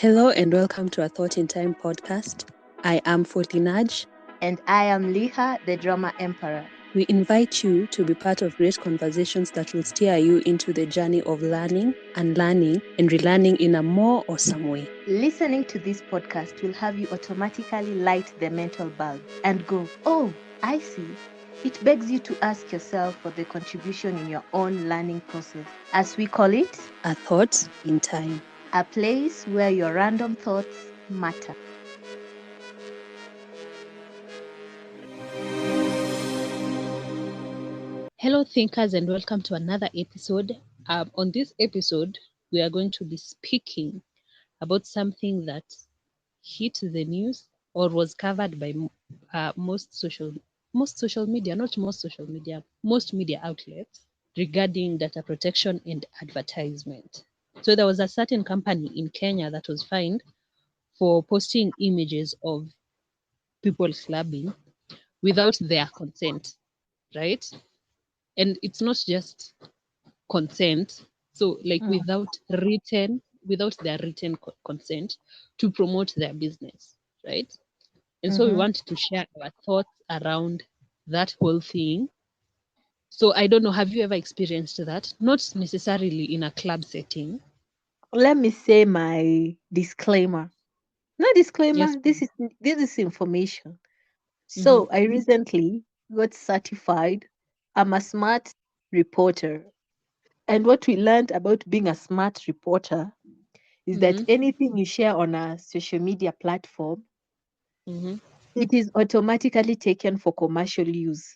Hello and welcome to a Thought in Time podcast. I am Fortinaj. And I am Liha, the drama emperor. We invite you to be part of great conversations that will steer you into the journey of learning, unlearning, and relearning in a more awesome way. Listening to this podcast will have you automatically light the mental bulb and go, oh, I see. It begs you to ask yourself for the contribution in your own learning process. As we call it, A Thought in Time. a place where your random thoughts matter. Hello, thinkers, and welcome to another episode. On this episode, we are going to be speaking about something that hit the news or was covered by most media outlets regarding data protection and advertisement. So there was a certain company in Kenya that was fined for posting images of people clubbing without their consent, right? And it's not just consent, so like without their written consent to promote their business, right? And so we want to share our thoughts around that whole thing. So I don't know, have you ever experienced that? Not necessarily in a club setting. Let me say my disclaimer. No disclaimer, Yes. this is information. So I recently got certified. I'm a smart reporter. And what we learned about being a smart reporter is that anything you share on a social media platform, it is automatically taken for commercial use.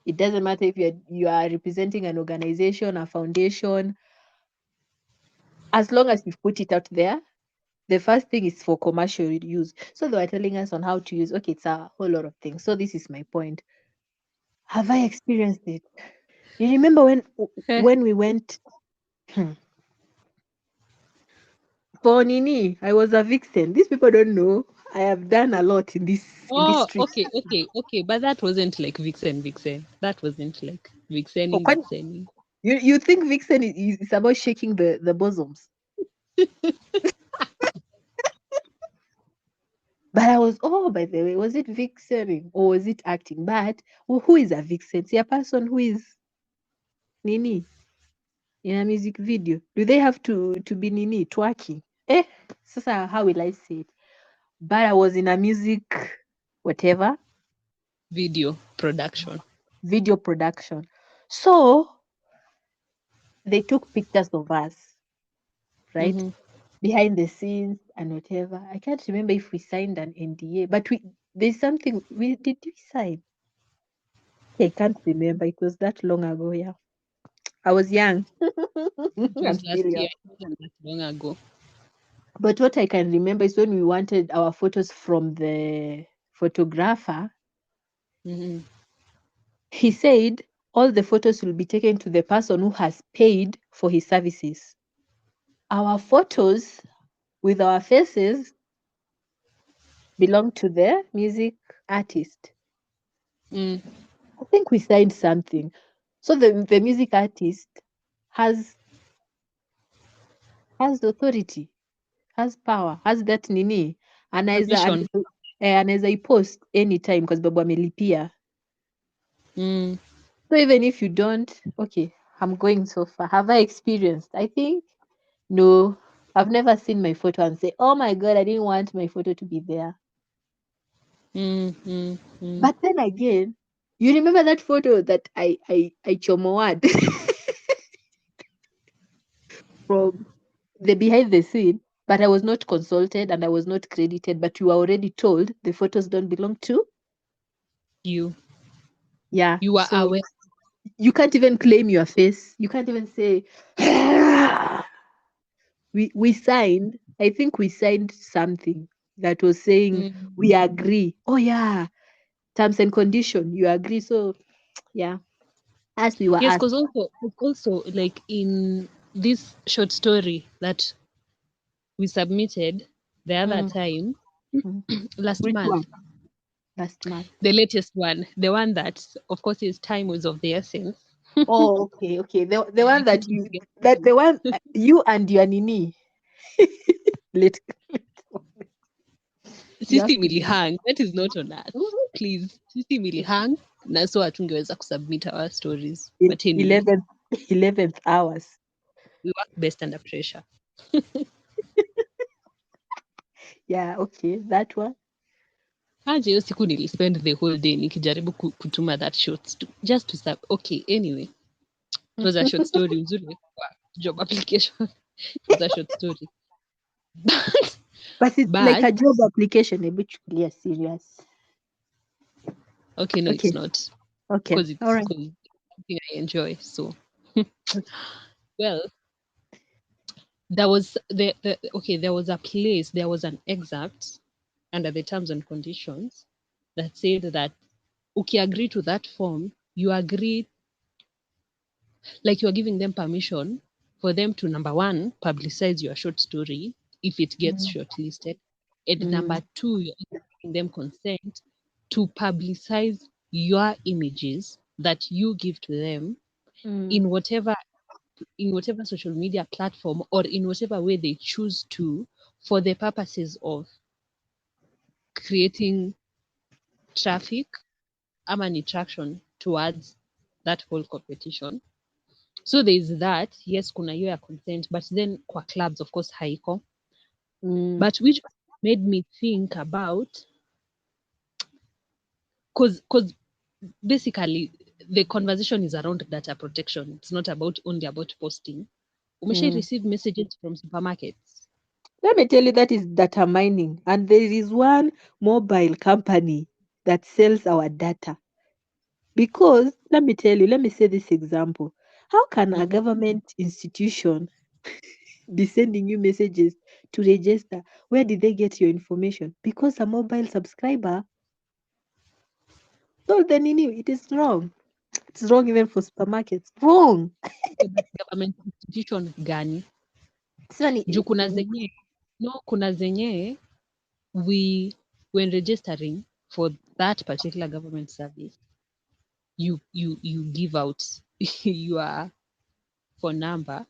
It doesn't matter if you are representing an organization, a foundation, as long as you've put it out there, the first thing is for commercial use. So they were telling us on how to use. Okay, it's a whole lot of things. So this is my point. Have I experienced it? You remember when we went for Nini? I was a vixen. These people don't know. I have done a lot in this street. Okay. But that wasn't like vixen. That wasn't like Oh, vixening. you think vixen is about shaking the bosoms? But I was, by the way, was it vixening or was it acting? But who is a vixen? See, a person who is Nini in a music video. Do they have to be Nini twerking? Sasa, how will I say it? But I was in a music, whatever. Video production. So they took pictures of us, right? Behind the scenes and whatever. I can't remember if we signed an NDA, but there's something did we sign? I can't remember. It was that long ago, yeah. I was young. It was I'm last still young. year, it wasn't that long ago. But what I can remember is when we wanted our photos from the photographer, he said all the photos will be taken to the person who has paid for his services. Our photos with our faces belong to the music artist. I think we signed something. So the music artist has authority, has power, has that nini. Permission. Anaweza ipost anytime because babu amelipia. So even if you don't, okay, I'm going so far. Have I experienced? I think no. I've never seen my photo and say, oh my God, I didn't want my photo to be there. But then again, you remember that photo that I chomoad from the behind the scene, but I was not consulted and I was not credited, but you were already told the photos don't belong to you. Yeah. You are aware. You can't even claim your face. You can't even say we signed. I think we signed something that was saying we agree. Oh yeah. Terms and condition. You agree. So yeah. As we were Yes, asked. because also like in this short story that we submitted the other time, last Which month. one? Last month. The latest one. The one that of course is time was of the essence. Oh, okay. The one that the one you and your nini. late. You have system to be. ilihang, that is not on us, please. System ilihang na so hatungeweza kusubmit our stories, In but anyway, 11th hours. we work best under pressure. Yeah, okay, that one. Aje hiyo siku nilispend the whole day nikijaribu kutuma that just to sub. Okay, anyway, it was a short story. Uzuri kwa job application. It was a short story. But it's like But a job application, which clear serious. okay, no, Okay, it's not, okay, because all right. something I enjoy. So well, there was there was a place, there was an excerpt under the terms and conditions that said that agree to that form, you agree, like you are giving them permission for them to, number one, publicize your short story if it gets Mm, shortlisted, and mm, number two, you're giving them consent to publicize your images that you give to them mm, in whatever social media platform or in whatever way they choose to, for the purposes of creating traffic ama ni traction towards that whole competition. So there is that, yes, kuna hiyo ya consent, but then kwa clubs of course haiko, mm, but which made me think about, because basically the conversation is around data protection. It's not about only about posting. Umesha mm. receive messages from supermarkets. Let me tell you, that is data mining. And there is one mobile company that sells our data. Because, let me tell you, let me say this example. How can a Mhm. government institution be sending you messages to register? Where did they get your information? Because a mobile subscriber told the Nini it is wrong. It's wrong even for supermarkets. Wrong. Okay, but government institution gani? So, Juu kuna zenye, no, kuna zenye when registering for that particular government service, you give out your phone number,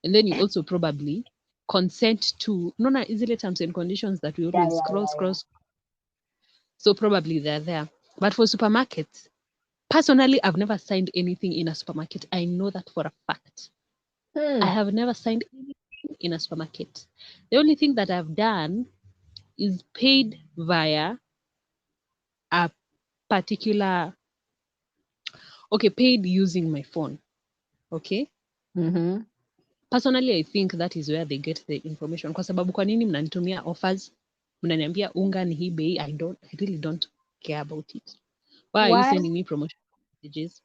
and then you also probably consent to, no, no, easily terms and conditions that we yeah, always yeah, yeah, yeah. so probably they're there. But for supermarkets, personally, I've never signed anything in a supermarket. I know that for a fact. I Hmm. have never signed anything in a supermarket. The only thing that I've done is paid via a particular, okay, paid using my phone. Okay. Mm-hmm. Personally, I think that is where they get the information. Kwa sababu kwa nini mnanitumia offers? Mnaniambia unga ni hii bei. I really don't care about it. Why are you Why? sending me promotion messages?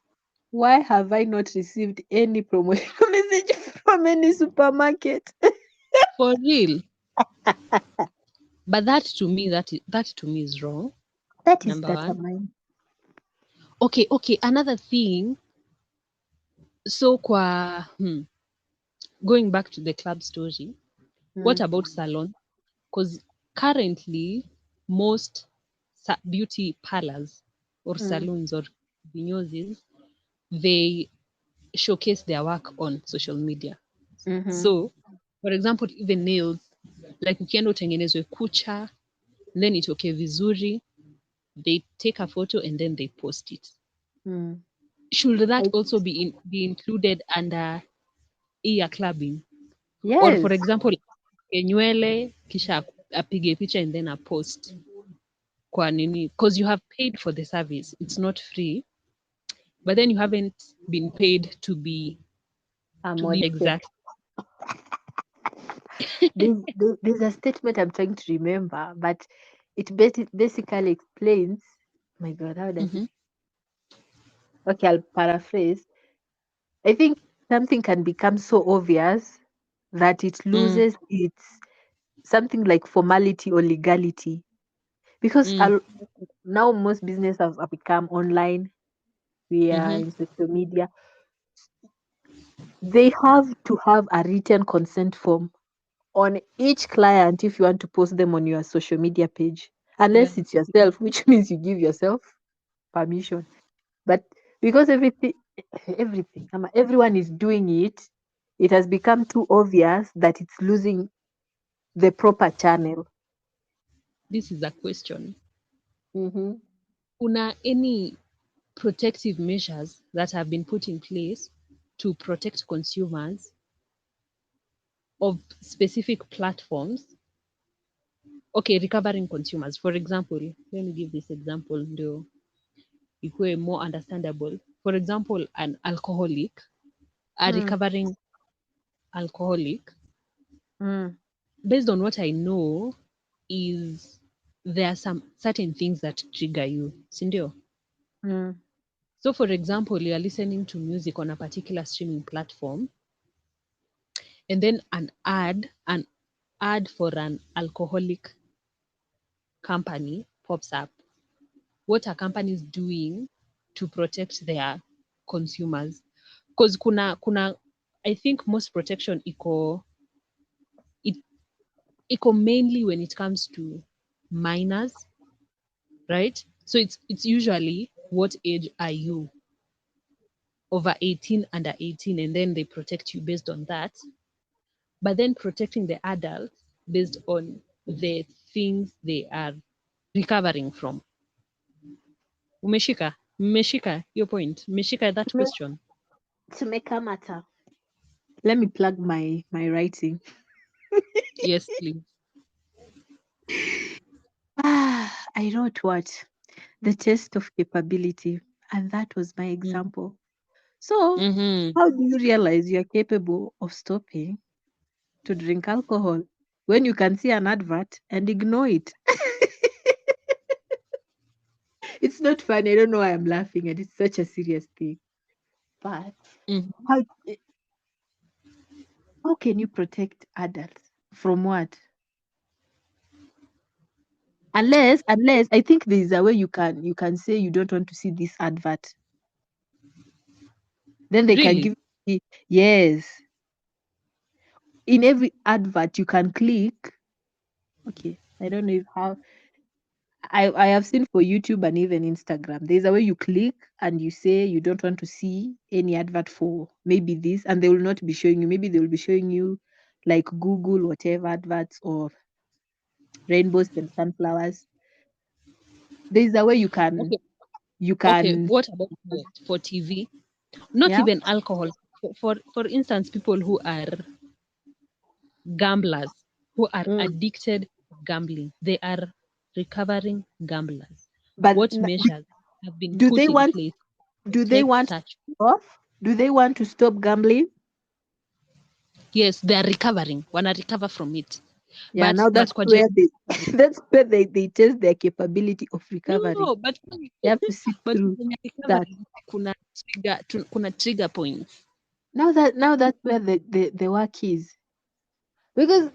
Why have I not received any promotion message from any supermarket? For real. But that to me is wrong. That is Number data one. mine. Okay. Another thing. So going back to the club story, what Mm, about salon? Because currently most beauty parlors or mm, saloons or vinyozis, they showcase their work on social media. mm-hmm, So, for example, even nails, like ukienda utengenezwe kucha, then itoke vizuri, they take a photo and then they post it. mm. Should that I, also be included under ear clubbing? Or for yes. example, nywele kisha apige picha and then a post kwa nini? Because you have paid for the service. It's not free, but then you haven't been paid A to be model. exact. There's a statement I'm trying to remember, but it basically explains. My God, how does it? Mm-hmm. Okay, I'll paraphrase. I think something can become so obvious that it Mm, loses its something like formality or legality. Because mm, now most businesses have become online. We are mm-hmm. in social media. They have to have a written consent form on each client if you want to post them on your social media page, Yeah. unless it's yourself, which means you give yourself permission. But because everyone is doing it, it has become too obvious that it's losing the proper channel. This is a question. Mm-hmm. Una any protective measures that have been put in place to protect consumers of specific platforms? Okay, recovering consumers. For example, let me give this example ndio ikuwe more understandable. For example, an alcoholic, a Mm. recovering alcoholic, Mm. based on what I know, is there are some certain things that trigger you, sindio? Mm. So, for example, you are listening to music on a particular streaming platform, and then an ad for an alcoholic company pops up. What are companies doing to protect their consumers? Because kuna I think most protection it iko mainly when it comes to minors, right? So it's usually what age are you? Over 18, under 18, and then they protect you based on that. But then protecting the adults based on the things they are recovering from. Umeshika your point. Umeshika that question. To make a matter, let me plug my writing. Yes, please. I wrote what? The test of capability, and that was my Mm. example. So, Mm-hmm. how do you realize you're capable of stopping to drink alcohol when you can see an advert and ignore it? It's not funny. I don't know why I'm laughing, and it's such a serious thing. But Mm-hmm. how how can you protect adults from what? Unless I think there is a way you can say you don't want to see this advert. Then they can Really? give you, yes. In every advert you can click. Okay. I don't know if how I have seen for YouTube and even Instagram. There's a way you click and you say you don't want to see any advert for maybe this, and they will not be showing you. Maybe they will be showing you like Google, whatever adverts or rainbows and sunflowers. There's a way you can Okay. you Okay. can What about for TV? Not yeah. even alcohol. For instance, people who are gamblers, who are Mm. addicted to gambling, they are recovering gamblers. But What measures have been do put they in want place to do they protect want to such? stop? Do they want to stop gambling? Yes, they are recovering. Wanna recover from it. Yeah, now But that's kwa where they general, that's where they test their capability of recovery. no, but They have to sit but through when you're that. recovering, kuna trigger points. Now that's where the work is. Because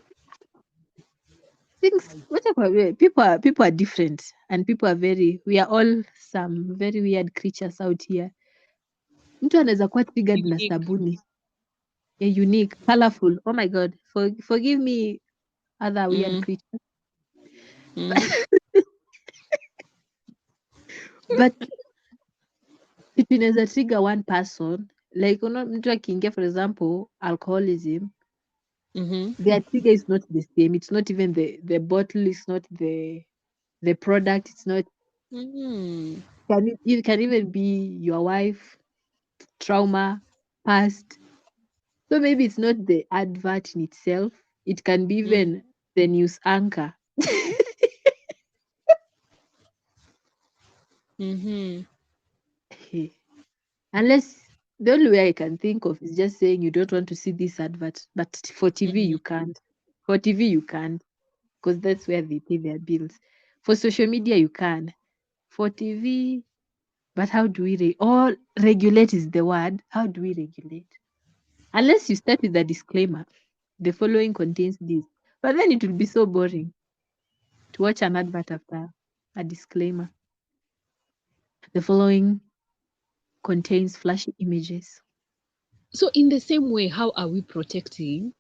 things whatever way, people are different, and people are very we are all some very weird creatures out here. Mtu anaweza kuwa triggered na Unique. sabuni. Yeah, unique, colorful. Oh my god. Forgive me other weird Mm, creatures. mm, But kitu inaweza trigger one person, like mtu akiingia for example alcoholism, mm-hmm, their trigger is not the same. It's not even the bottle, it's not the product, it's not mm, it can even be your wife, trauma, past. So maybe it's not the advert in itself. It can be mm, even the news anchor. mm-hmm, Unless the only way I can think of is just saying you don't want to see this advert. But for TV mm-hmm. you can't. For TV you can't, because that's where they pay their bills. For social media you can. For TV, but how do we regulate is the word. How do we regulate? Unless you start with a disclaimer. The following contains this. But then it will be so boring to watch an advert after a disclaimer. The following contains flashy images. So in the same way, how are we protecting?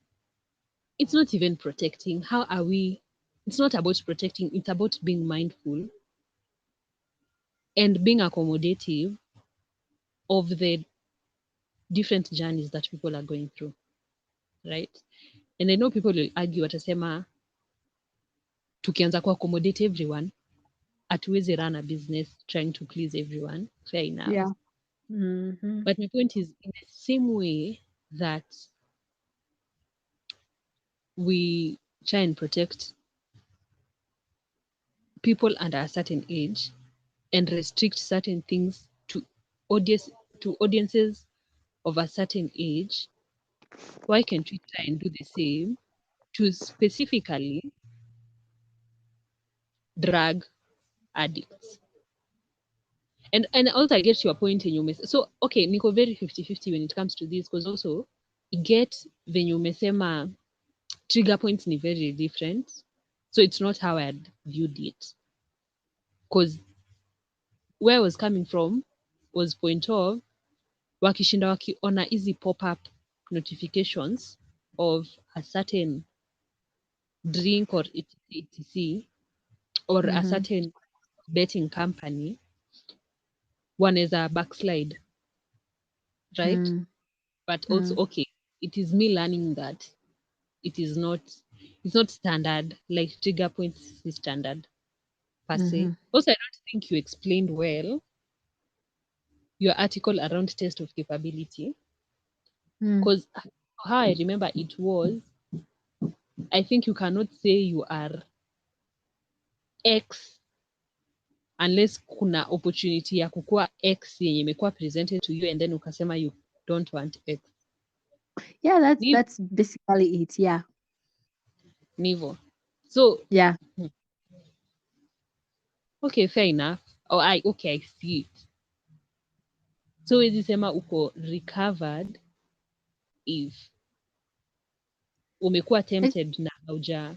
It's not even protecting. How are we? It's not about protecting. It's about being mindful and being accommodative of the different journeys that people are going through, right? And I know people will argue watasema tukianza accommodate everyone, hatuwezi run a business trying to please everyone. Fair enough. Yeah. Mm-hmm. But my point is, in the same way that we try and protect people under a certain age and restrict certain things to audiences of a certain age, why can't we try and do the same to specifically drug addicts? And also I get your point in your so okay, niko very 50-50 when it comes to this, because also get venye umesema trigger points ni very different, so it's not how I had viewed it, because where I was coming from was point of wakishinda wakiona easy pop-up notifications of a certain drink or etc or a Mm-hmm. certain betting company, wanaweza backslide, right? Mm-hmm. But also okay, it is me learning that it is not, it's not standard, like trigger points is standard per se. Mm-hmm. Also, I don't think you explained well your article around test of capability, Mm. because how I remember it was, I think you cannot say you are X unless kuna opportunity ya kukua X yenye imekuwa presented to you and then ukasema you don't want X. Yeah, Ni that's basically it. Yeah. nivo. So Yeah. okay, fair enough. Oh, I see it. So wezi sema uko recovered if umekuwa tempted na hauja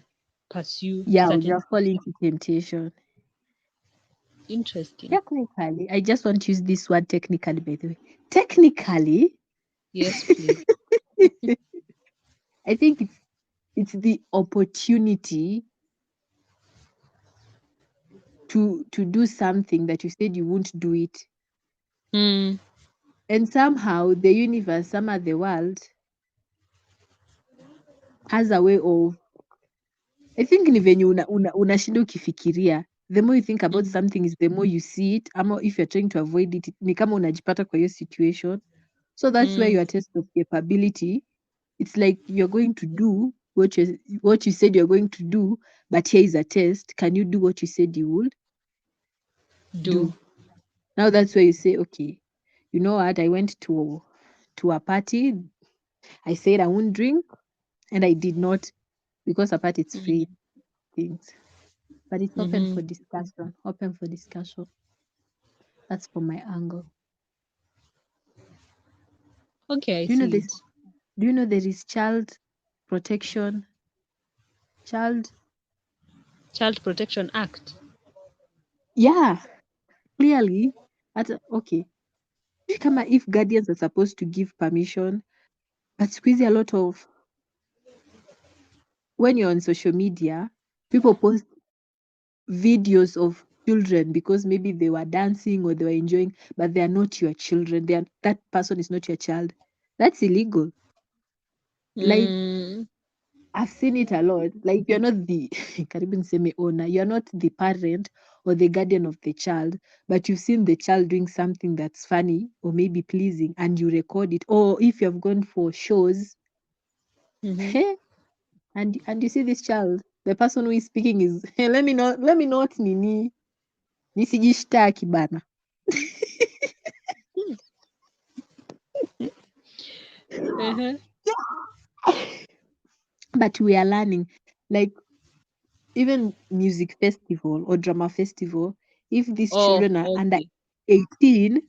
pursue Yeah, we certain. just fall into temptation. Interesting. Technically, I just want to use this word technically, by the way. Technically, Yes, please. I think it's the opportunity to do something that you said you won't do it. Mm, And somehow the universe, somehow the world has a way of, I think ni venye unashinda ukifikiria. The more you think about something is the more you see it. Ama if you're trying to avoid it, ni kama unajipata kwa hiyo situation. So that's where your test of capability, it's like you're going to do what you said you're going to do, but here is a test. Can you do what you said you would do? Now that's where you say, okay, you know what? I went to a party. I said I won't drink, and I did not, because a party it's free things. But it's open for discussion. Open for discussion. That's from my angle. Okay, I Do you know see this? it. Do you know there is child protection? Child. Child Protection Act. Yeah, clearly. Okay. Kama if guardians are supposed to give permission, but squeeze a lot of, when you're on social media, people post videos of children because maybe they were dancing or they were enjoying, but they are not your children. That person is not your child. That's illegal. Like, Mm, I've seen it a lot. Like, you're not the karibu niseme owner, you're not the parent or the guardian of the child, but you've seen the child doing something that's funny or maybe pleasing and you record it. Or if you've gone for shows, and you see this child, the person who is speaking is, hey, let me not nini nisijishtaki bana. But we are learning, like, even music festival or drama festival, if these Oh, children are under okay. 18,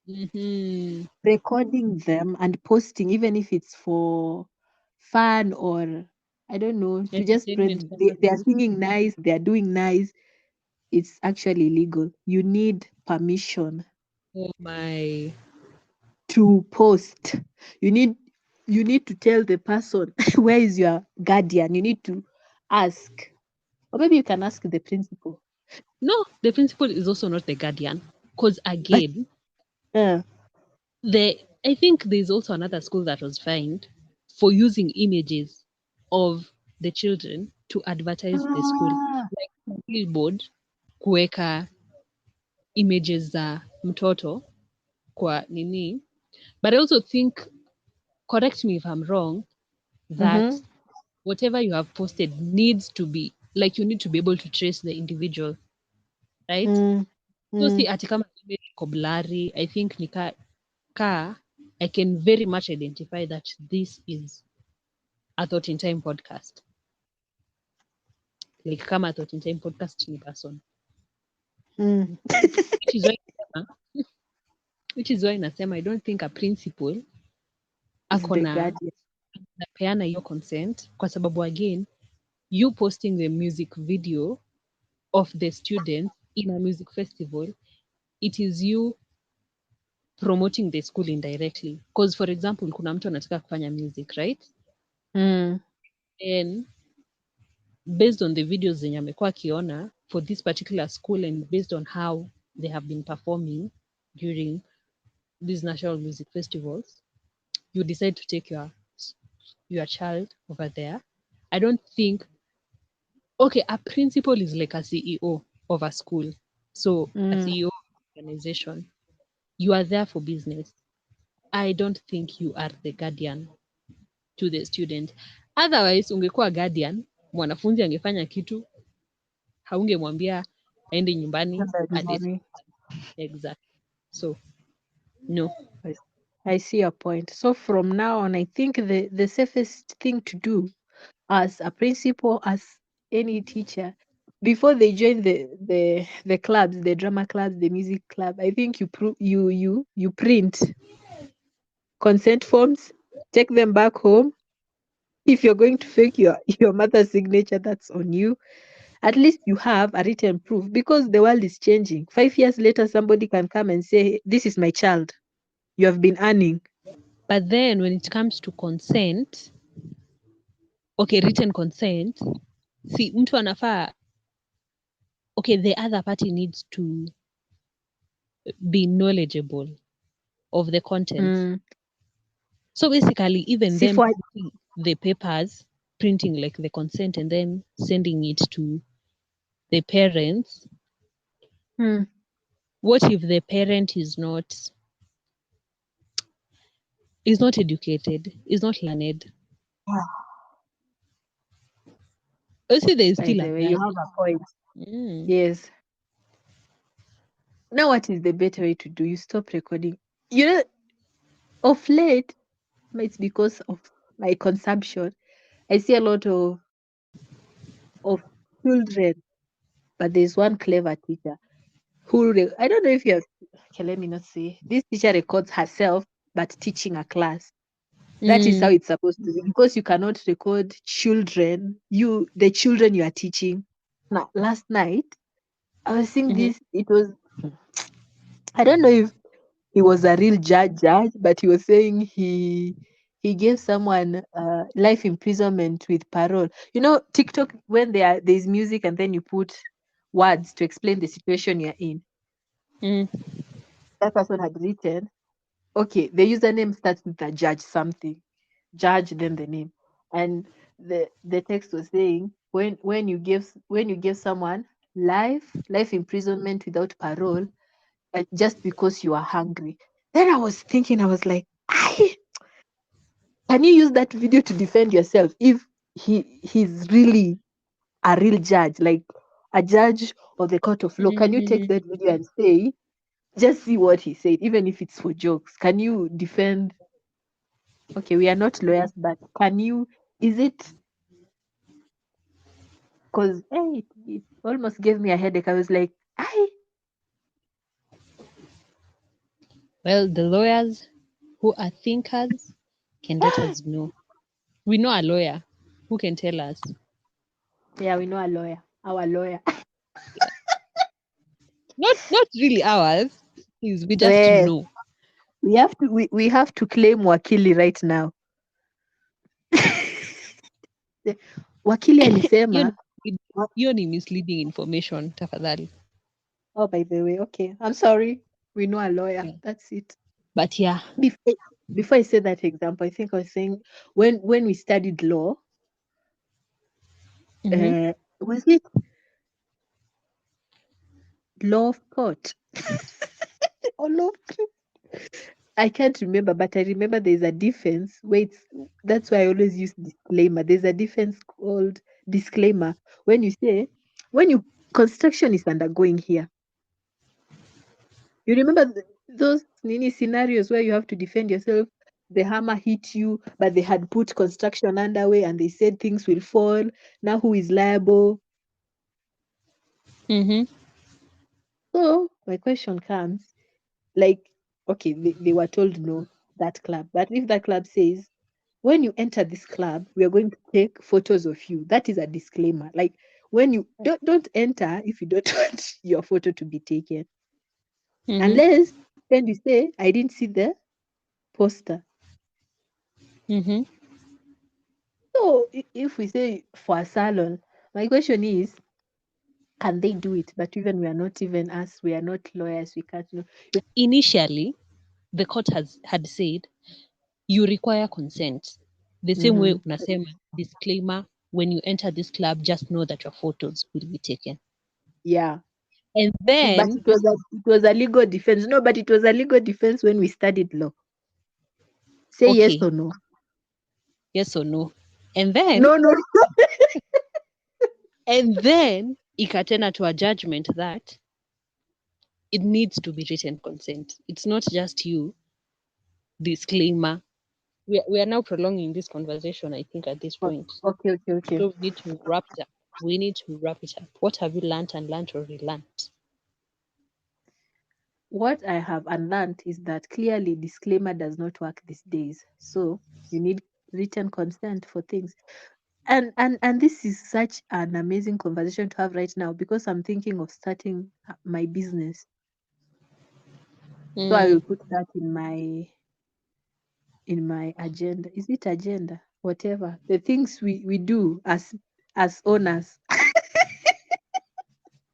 Mm-hmm. recording them and posting, even if it's for fun or I don't know, to just spread, Entertainment they are purposes. singing nice, they are doing nice, it's actually illegal. You need permission Oh my. to post. You need to tell the person where is your guardian. You need to ask, or maybe you can ask the principal. No, the principal is also not the guardian. Because But again, uh, I think there's also another school that was fined for using images of the children to advertise the school, Ah, like billboard, kuweka images za mtoto kwa nini. But I also think, correct me if I'm wrong, that mm-hmm, whatever you have posted needs to be like, you need to be able to trace the individual, right? mm, So mm, see ati kama image iko blurry, I think ka I can very much identify that this is a Thought in Time podcast. Like kama Thought in Time podcast ni person. mm. Which is why which is why nasema I don't think a principal Is ako the na guardian. napeana hiyo consent, kwa sababu again, you posting the music video of the students in a music festival, it is you promoting the school indirectly. Because for example, kuna mtu anataka kufanya music, right? Mm, And based on the videos zenye amekuwa akiona for this particular school, and based on how they have been performing during these national music festivals, you decide to take your child over there. I don't think, okay, a principal is like a CEO of a school. So a mm. CEO of an organization, you are there for business. I don't think you are the guardian to the student. Otherwise, ungekuwa guardian, mwanafunzi angefanya kitu, haungemwambia aende nyumbani Somebody at worry. exact. So no. I I see your point. So from now on, I think the safest thing to do as a principal, as any teacher, before they join the clubs, the drama clubs, the music club, I think you print consent forms, take them back home. If you're going to fake your mother's signature, that's on you. At least you have a written proof, because the world is changing. 5 years later, somebody can come and say, "This is my child. You have been earning." But then when it comes to consent, okay, written consent, see mtu anafaa, okay, the other party needs to be knowledgeable of the contents. Mm. So basically, even See them for printing the papers, printing like the consent and then sending it to the parents. mm. What if the parent is not educated, is not learned? Also, there is By still the a way, you guardian. have a point. Mm. Yes. Now, what is the better way to do? You stop recording. You know, of late, it's because of my consumption. I see a lot of children, but there's one clever teacher I don't know if you have. Okay, let me not say. This teacher records herself, but teaching a class. That is how Mm. it's supposed to be, because you cannot record the children you are teaching. Now, last night I was seeing Mhm. this. It was, I don't know if he was a real judge, but he was saying he gave someone life imprisonment with parole. You know, TikTok, when there's music and then you put words to explain the situation you're in. Mm. That person had written, okay, the username starts with a judge something, judge, then the name, and the text was saying, when you give someone life imprisonment without parole, just because you are hungry. Then I was thinking, I was like, can you use that video to defend yourself if he's really a real judge, like a judge of the court of law? Can you take Mhm. that video and say, just see what he said, even if it's for jokes? Can you defend? Okay, we are not lawyers, but can you? Is it because it almost gave me a headache? I was like, Well, the lawyers who are thinkers can let us know. We know a lawyer who can tell us. yeah, we know a lawyer, our lawyer. Not really ours. Is we just Yes, know. we have to claim Wakili right now. Wakili Hiyo alisema. ni hiyo ni misleading information, tafadhali. Oh, by the way, okay, I'm sorry. We know a lawyer. Yeah. That's it. But yeah. Before I said that example, I think I was saying when we studied law, Was it law of court or law of I can't remember, but I remember there's a defense where that's why I always use disclaimer. There's a defense called disclaimer when you say when you construction is undergoing here. You remember those mini scenarios where you have to defend yourself. The hammer hit you, but they had put construction underway and they said things will fall. Now who is liable? Mm-hmm. So my question comes, like, okay, they were told no, that club. But if that club says, when you enter this club, we are going to take photos of you. That is a disclaimer. Like when you don't enter if you don't want your photo to be taken. Mm-hmm. Unless then you say, I didn't see the poster. Mm-hmm. So if we say for a salon, my question is, can they do it? But even we are not even us, we are not lawyers, we can't know. Initially, the court had said you require consent. The same way Mm-hmm. unasema disclaimer, when you enter this club, just know that your photos will be taken. Yeah. And But then it was a legal defense. No, but it was a legal defense when we studied law. Say yes okay, or no. yes or no. And then No. ikatena to a judgment that it needs to be written consent. It's not just you disclaimer. We are now prolonging this conversation, I think, at this point. Okay. So we need to wrap it up. What have you learnt and learnt or relearnt? What I have unlearned is that clearly disclaimer does not work these days. So you need written consent for things. And this is such an amazing conversation to have right now because I'm thinking of starting my business. So I will put that in my agenda. Is it agenda? Whatever. The things we do as owners.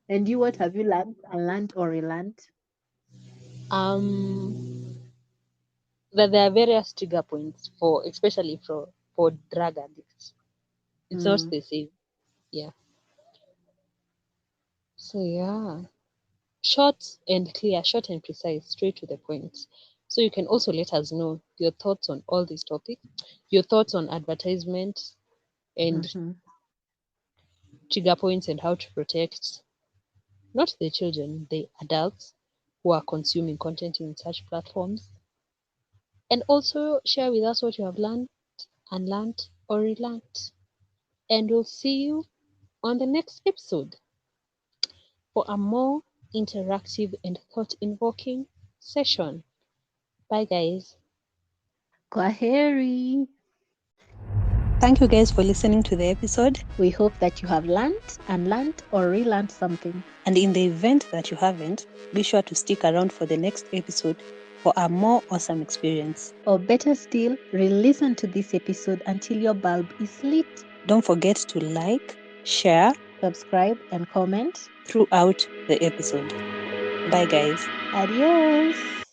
And you, what have you learned, unlearned or relearned? That there are various trigger points for, especially for drug addicts. It's not Mm. the same. Yeah. So yeah, short and clear, short and precise, straight to the point. So you can also let us know your thoughts on all these topics, your thoughts on advertisement and Mm-hmm. trigger points and how to protect not the children, the adults who are consuming content in such platforms. And also share with us what you have learned, unlearned, or relearned. And we'll see you on the next episode for a more interactive and thought invoking session. Bye, guys. Kwaheri. Thank you guys for listening to the episode. We hope that you have learned, unlearned, or relearned something. And in the event that you haven't, be sure to stick around for the next episode for a more awesome experience. Or better still, re-listen to this episode until your bulb is lit. Don't forget to like, share, subscribe, and comment throughout the episode. Bye, guys. Adios.